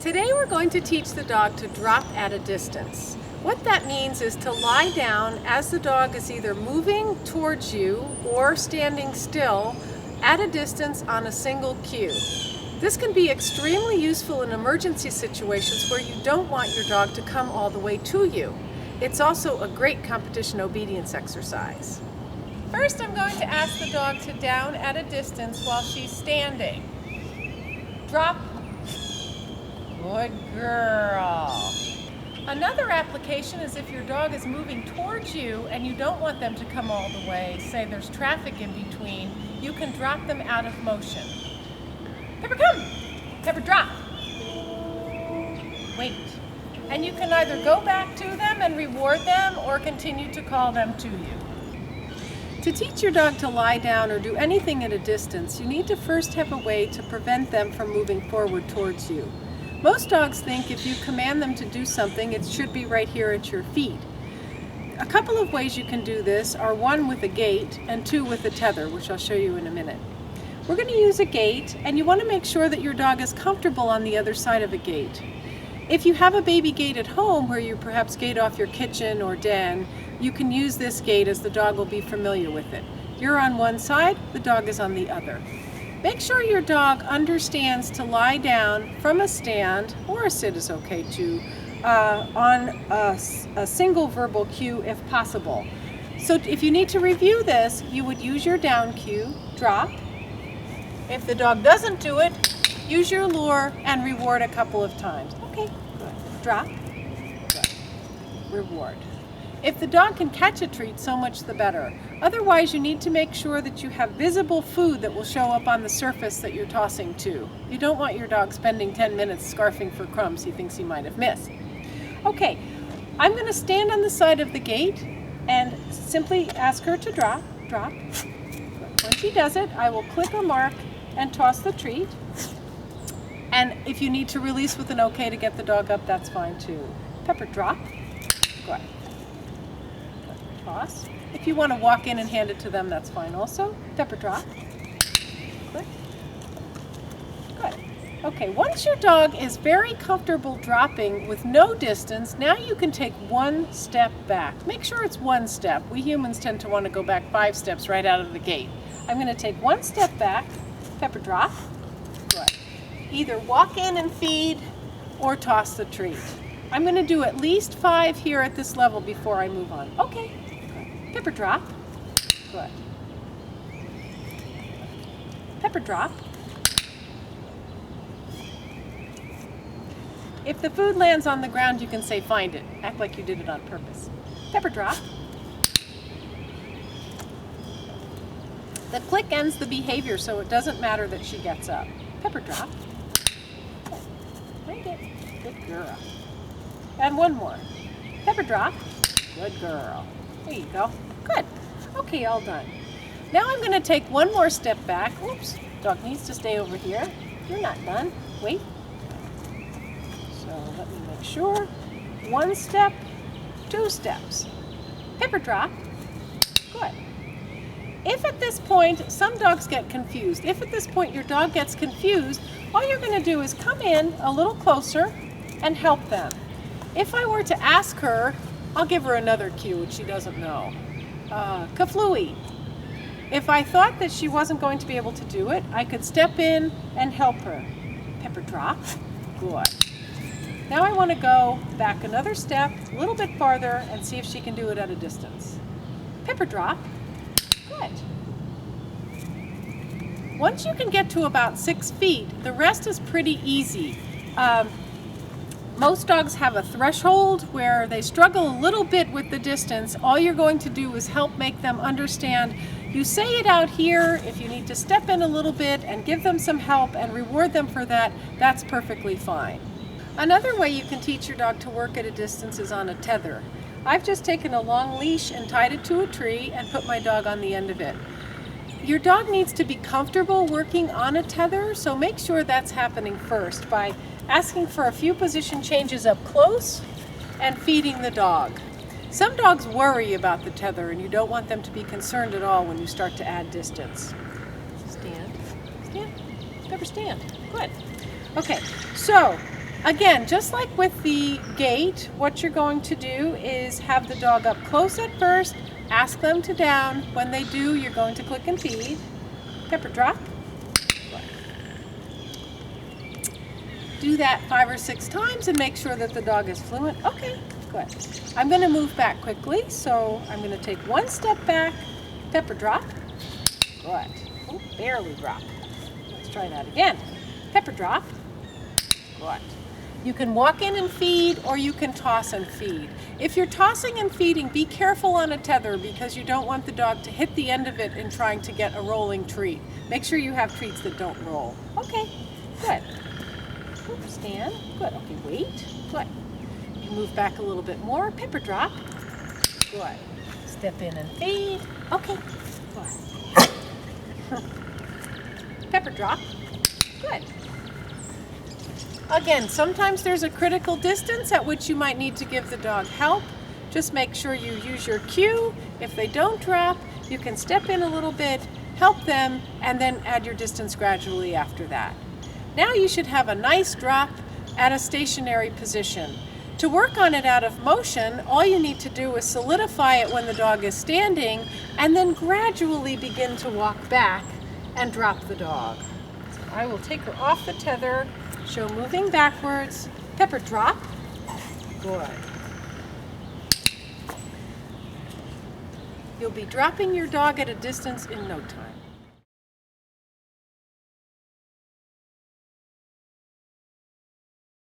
Today we're going to teach the dog to drop at a distance. What that means is to lie down as the dog is either moving towards you or standing still at a distance on a single cue. This can be extremely useful in emergency situations where you don't want your dog to come all the way to you. It's also a great competition obedience exercise. First, I'm going to ask the dog to down at a distance while she's standing. Drop. Good girl. Another application is if your dog is moving towards you and you don't want them to come all the way, say there's traffic in between, you can drop them out of motion. Pepper, come! Pepper, drop! Wait. And you can either go back to them and reward them or continue to call them to you. To teach your dog to lie down or do anything at a distance, you need to first have a way to prevent them from moving forward towards you. Most dogs think if you command them to do something, it should be right here at your feet. A couple of ways you can do this are one with a gate and two with a tether, which I'll show you in a minute. We're going to use a gate, and you want to make sure that your dog is comfortable on the other side of a gate. If you have a baby gate at home where you perhaps gate off your kitchen or den, you can use this gate as the dog will be familiar with it. You're on one side, the dog is on the other. Make sure your dog understands to lie down from a stand, or a sit is okay too, on a single verbal cue if possible. So if you need to review this, you would use your down cue, drop. If the dog doesn't do it, use your lure and reward a couple of times. Okay, good. Drop, good. Reward. If the dog can catch a treat, so much the better. Otherwise, you need to make sure that you have visible food that will show up on the surface that you're tossing to. You don't want your dog spending 10 minutes scarfing for crumbs he thinks he might have missed. Okay, I'm going to stand on the side of the gate and simply ask her to drop, drop. When she does it, I will click a mark and toss the treat. And if you need to release with an okay to get the dog up, that's fine too. Pepper, drop. Good. Toss. If you want to walk in and hand it to them, that's fine also. Pepper, drop. Click. Good. Okay, once your dog is very comfortable dropping with no distance, now you can take one step back. Make sure it's one step. We humans tend to want to go back 5 steps right out of the gate. I'm going to take one step back. Pepper, drop. Good. Either walk in and feed or toss the treat. I'm going to do at least 5 here at this level before I move on. Okay. Pepper, drop. Good. Pepper, drop. If the food lands on the ground, you can say find it. Act like you did it on purpose. Pepper, drop. The click ends the behavior, so it doesn't matter that she gets up. Pepper, drop. Find it. Good girl. And one more. Pepper, drop. Good girl. There you go. Good. Okay, all done. Now I'm going to take one more step back. Oops, dog needs to stay over here. You're not done. Wait. So let me make sure. 1 step, 2 steps. Pepper, drop. Good. If at this point, some dogs get confused. If at this point your dog gets confused, all you're going to do is come in a little closer and help them. If I were to ask her, I'll give her another cue which she doesn't know. Kaflooey. If I thought that she wasn't going to be able to do it, I could step in and help her. Pepper, drop. Good. Now I want to go back another step, a little bit farther, and see if she can do it at a distance. Pepper, drop. Good. Once you can get to about 6 feet, the rest is pretty easy. Most dogs have a threshold where they struggle a little bit with the distance. All you're going to do is help make them understand. You say it out here. If you need to step in a little bit and give them some help and reward them for that, that's perfectly fine. Another way you can teach your dog to work at a distance is on a tether. I've just taken a long leash and tied it to a tree and put my dog on the end of it. Your dog needs to be comfortable working on a tether, so make sure that's happening first by asking for a few position changes up close and feeding the dog. Some dogs worry about the tether and you don't want them to be concerned at all when you start to add distance. Stand, stand, Pepper, stand. Good. Okay, so Again, just like with the gait, what you're going to do is have the dog up close at first, ask them to down. When they do, you're going to click and feed. Pepper drop. Do that 5 or 6 times and make sure that the dog is fluent. Okay, good. I'm going to move back quickly, so I'm going to take 1 step back. Pepper drop. Good. Oh, barely drop. Let's try that again. Pepper drop. Good. You can walk in and feed, or you can toss and feed. If you're tossing and feeding, be careful on a tether because you don't want the dog to hit the end of it in trying to get a rolling treat. Make sure you have treats that don't roll. Okay, good. Stand. Good. Okay, wait. Good. You can move back a little bit more. Pepper drop. Good. Step in and feed. Okay. Good. Pepper drop. Good. Again, sometimes there's a critical distance at which you might need to give the dog help. Just make sure you use your cue. If they don't drop, you can step in a little bit, help them, and then add your distance gradually after that. Now you should have a nice drop at a stationary position. To work on it out of motion, all you need to do is solidify it when the dog is standing and then gradually begin to walk back and drop the dog. So I will take her off the tether, show moving backwards, pepper drop. Good. You'll be dropping your dog at a distance in no time.